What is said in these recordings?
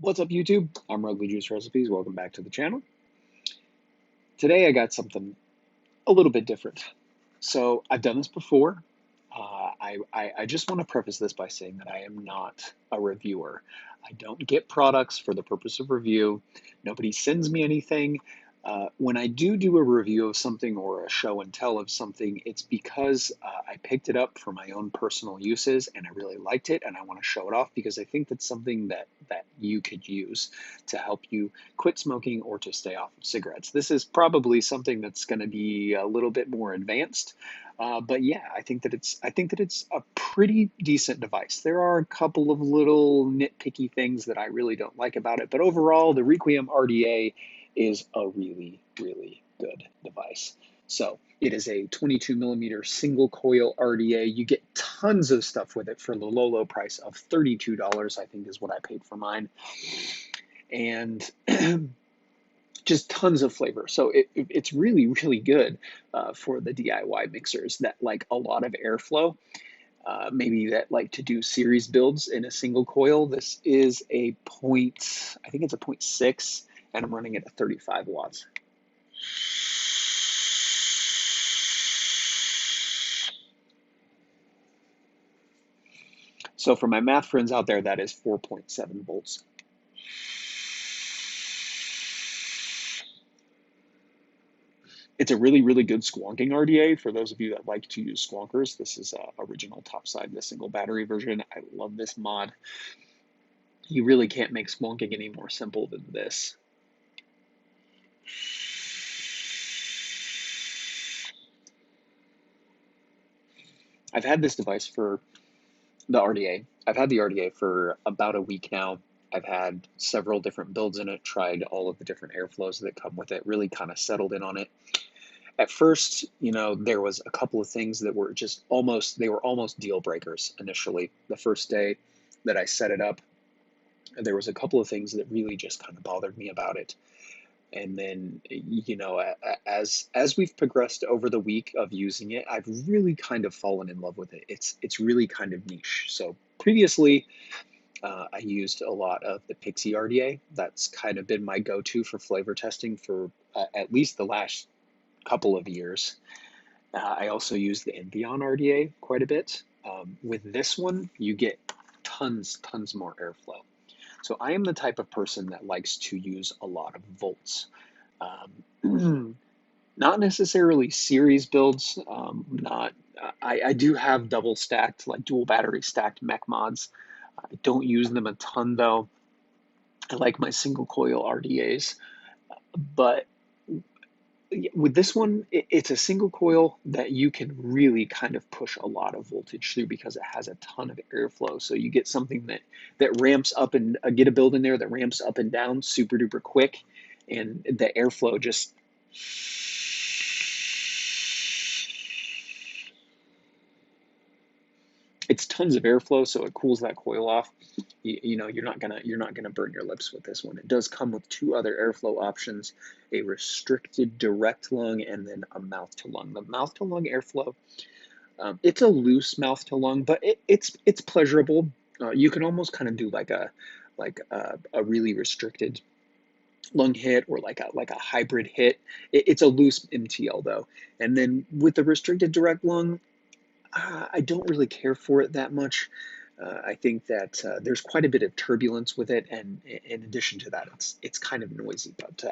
What's up, YouTube? I'm Rugby Juice Recipes. Welcome back to the channel. Today I got something a little bit different. So I've done this before. I just want to preface this by saying that I am not a reviewer. I don't get products for the purpose of review. Nobody sends me anything. When I do a review of something or a show and tell of something, it's because I picked it up for my own personal uses and I really liked it and I want to show it off because I think that's something that you could use to help you quit smoking or to stay off of cigarettes. This is probably something that's going to be a little bit more advanced. But yeah, I think that it's a pretty decent device. There are a couple of little nitpicky things that I really don't like about it, but overall, the Requiem RDA is a really, really good device. So it is a 22 millimeter single coil RDA. You get tons of stuff with it for the low price of $32, I think is what I paid for mine. And just tons of flavor. So it's really, really good for the DIY mixers that like a lot of airflow. Maybe that like to do series builds in a single coil. This is a point, I think it's a 0.6, and I'm running it at 35 watts. So for my math friends out there, that is 4.7 volts. It's a really, really good squonking RDA for those of you that like to use squonkers. This is original topside, the single battery version. I love this mod. You really can't make squonking any more simple than this. I've had this device for the RDA. I've had the RDA for about a week now. I've had several different builds in it, tried all of the different airflows that come with it, really kind of settled in on it. At first, you know, there was a couple of things that were just almost deal breakers initially. The first day that I set it up, there was a couple of things that really just kind of bothered me about it. And then, you know, as we've progressed over the week of using it, I've really kind of fallen in love with it. It's really kind of niche. So previously, I used a lot of the Pixie RDA. That's kind of been my go-to for flavor testing for at least the last couple of years. I also use the Envion RDA quite a bit. With this one, you get tons more airflow. So I am the type of person that likes to use a lot of volts. Not necessarily series builds. I do have double stacked, like dual battery stacked mech mods. I don't use them a ton though. I like my single coil RDAs, but with this one, it's a single coil that you can really kind of push a lot of voltage through because it has a ton of airflow. So you get something that ramps up and get a build in there that ramps up and down super duper quick, and the airflow just it's tons of airflow, so it cools that coil off. You know, you're not gonna burn your lips with this one. It does come with two other airflow options: a restricted direct lung and then a mouth to lung. The mouth to lung airflow, it's a loose mouth to lung, but it's pleasurable. You can almost kind of do like a really restricted lung hit or like a hybrid hit. It's a loose MTL though, and then with the restricted direct lung, I don't really care for it that much. I think that there's quite a bit of turbulence with it, and in addition to that, it's kind of noisy. But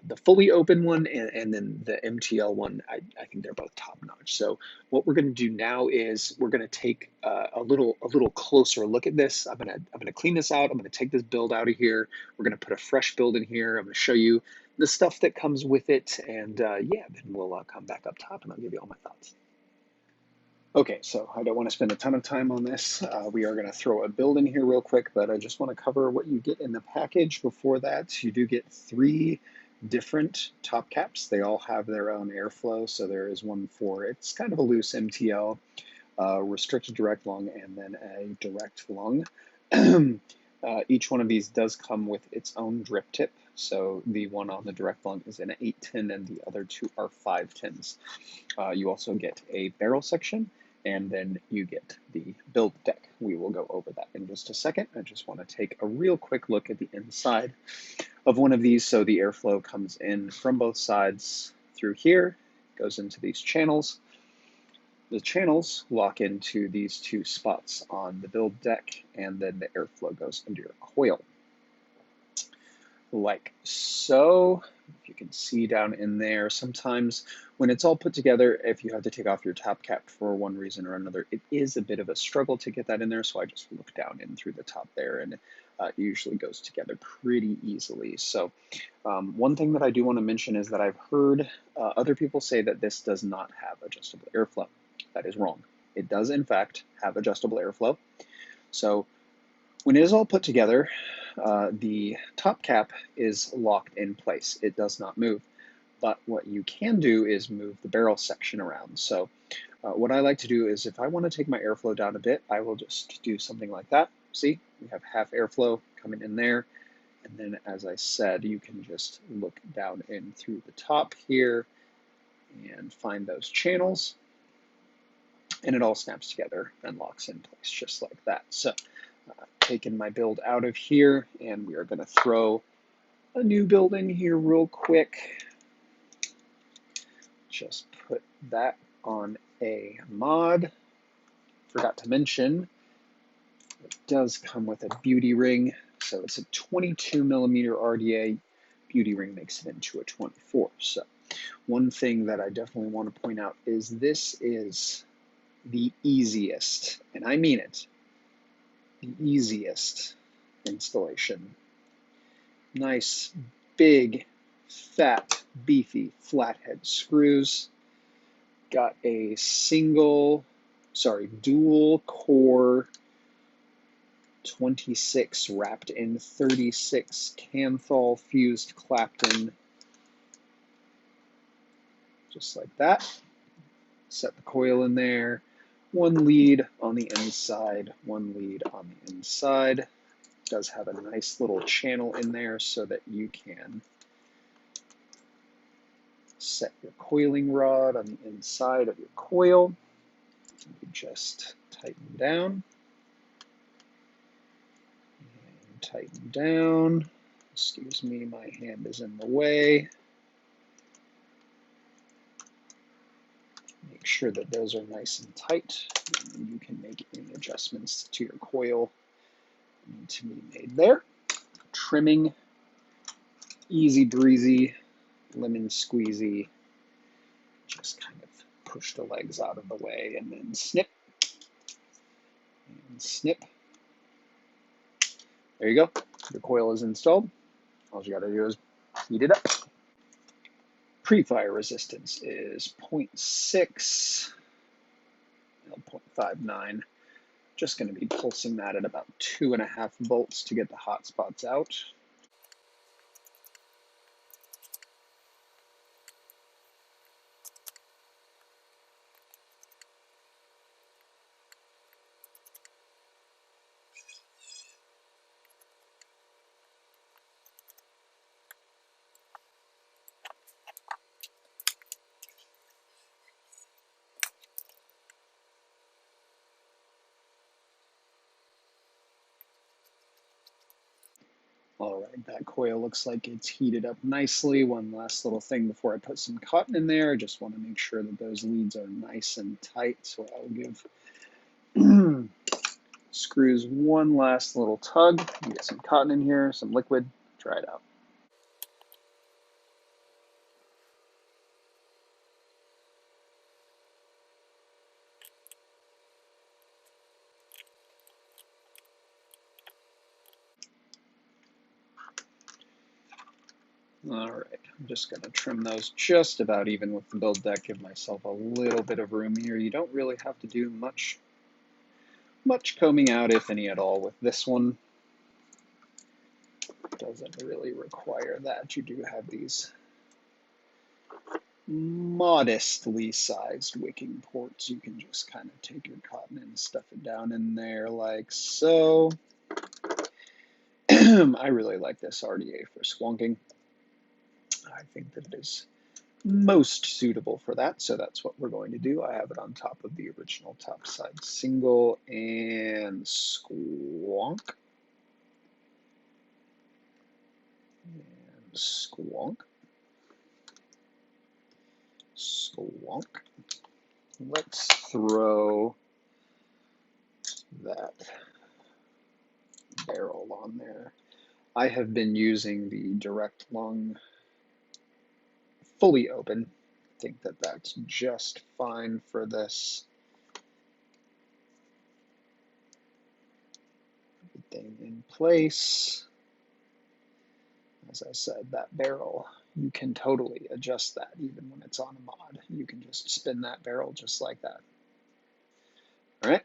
the fully open one and then the MTL one, I think they're both top notch. So what we're going to do now is we're going to take a little closer look at this. I'm gonna clean this out. I'm going to take this build out of here. We're going to put a fresh build in here. I'm going to show you the stuff that comes with it, and yeah, then we'll come back up top and I'll give you all my thoughts. Okay, so I don't want to spend a ton of time on this. We are going to throw a build in here real quick, but I just want to cover what you get in the package. Before that, you do get 3 different top caps. They all have their own airflow, so there is one for, it's kind of a loose MTL, restricted direct lung, and then a direct lung. Each one of these does come with its own drip tip. So the one on the direct lung is an 810 and the other 2 are 510s. You also get a barrel section and then you get the build deck. We will go over that in just a second. I just want to take a real quick look at the inside of one of these. So the airflow comes in from both sides through here, goes into these channels. The channels lock into these two spots on the build deck, and then the airflow goes into your coil. Like so. If you can see down in there, sometimes when it's all put together, if you have to take off your top cap for one reason or another, it is a bit of a struggle to get that in there. So I just look down in through the top there, and it usually goes together pretty easily. So one thing that I do want to mention is that I've heard other people say that this does not have adjustable airflow. That is wrong. It does, in fact, have adjustable airflow. So when it is all put together, the top cap is locked in place. It does not move. But what you can do is move the barrel section around. So what I like to do is if I want to take my airflow down a bit, I will just do something like that. See, we have half airflow coming in there. And then, as I said, you can just look down in through the top here and find those channels. And it all snaps together and locks in place just like that. So taking my build out of here, and we are going to throw a new build in here real quick. Just put that on a mod. Forgot to mention, it does come with a beauty ring. So it's a 22 millimeter RDA. Beauty ring makes it into a 24. So one thing that I definitely want to point out is this is the easiest, and I mean it, the easiest installation. Nice, big, fat, beefy flathead screws. Got a dual core 26 wrapped in 36 Canthal fused Clapton. Just like that. Set the coil in there. One lead on the inside, one lead on the inside. It does have a nice little channel in there so that you can set your coiling rod on the inside of your coil. You just tighten down and tighten down. Excuse me, my hand is in the way. Make sure that those are nice and tight, and then you can make any adjustments to your coil that need to be made there. Trimming, easy breezy, lemon squeezy. Just kind of push the legs out of the way and then snip and snip. There you go. Your coil is installed. All you got to do is heat it up. Pre-fire resistance is 0.6, 0.59. Just going to be pulsing that at about 2.5 volts to get the hot spots out. All right, that coil looks like it's heated up nicely. One last little thing before I put some cotton in there. I just want to make sure that those leads are nice and tight. So I'll give screws one last little tug. Get some cotton in here, some liquid, try it out. All right, I'm just going to trim those just about even with the build deck, give myself a little bit of room here. You don't really have to do much combing out, if any at all, with this one. Doesn't really require that. You do have these modestly sized wicking ports. You can just kind of take your cotton and stuff it down in there like so. I really like this RDA for squonking. I think that it is most suitable for that, so that's what we're going to do. I have it on top of the original topside single and squonk. And squonk. Squonk. Let's throw that barrel on there. I have been using the direct lung fully open. I think that that's just fine for this. Everything in place. As I said, that barrel, you can totally adjust that even when it's on a mod. You can just spin that barrel just like that. All right.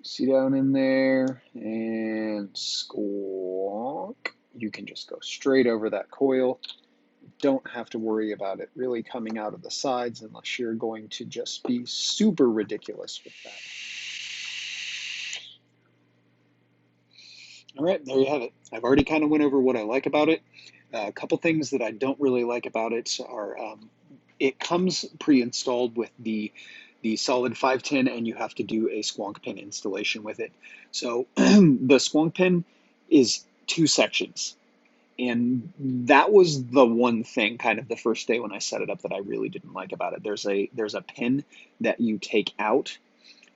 See down in there and squonk. You can just go straight over that coil. You don't have to worry about it really coming out of the sides unless you're going to just be super ridiculous with that. All right, there you have it. I've already kind of went over what I like about it. A couple things that I don't really like about it are it comes pre-installed with the solid 510, and you have to do a squonk pin installation with it. So the squonk pin is 2 sections. And that was the one thing kind of the first day when I set it up that I really didn't like about it. There's a pin that you take out,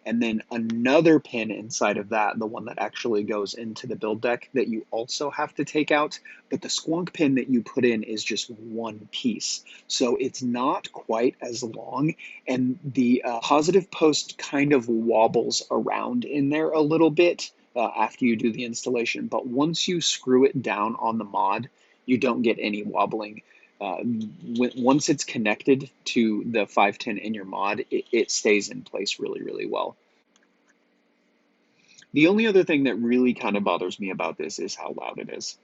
and then another pin inside of that, the one that actually goes into the build deck, that you also have to take out. But the squonk pin that you put in is just one piece. So it's not quite as long, and the positive post kind of wobbles around in there a little bit after you do the installation. But once you screw it down on the mod, you don't get any wobbling. Once it's connected to the 510 in your mod, it stays in place really, really well. The only other thing that really kind of bothers me about this is how loud it is.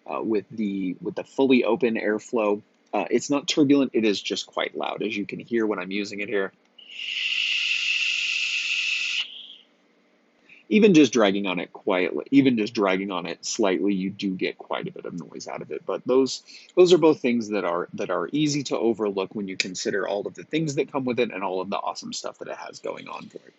With the fully open airflow, it's not turbulent, it is just quite loud, as you can hear when I'm using it here. Even just dragging on it quietly, even just dragging on it slightly, you do get quite a bit of noise out of it. But those are both things that are easy to overlook when you consider all of the things that come with it and all of the awesome stuff that it has going on for it.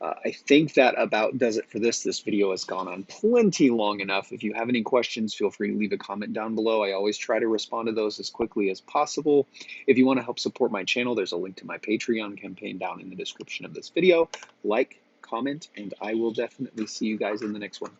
I think that about does it for this. This video has gone on plenty long enough. If you have any questions, feel free to leave a comment down below. I always try to respond to those as quickly as possible. If you want to help support my channel, there's a link to my Patreon campaign down in the description of this video. Like, comment, and I will definitely see you guys in the next one.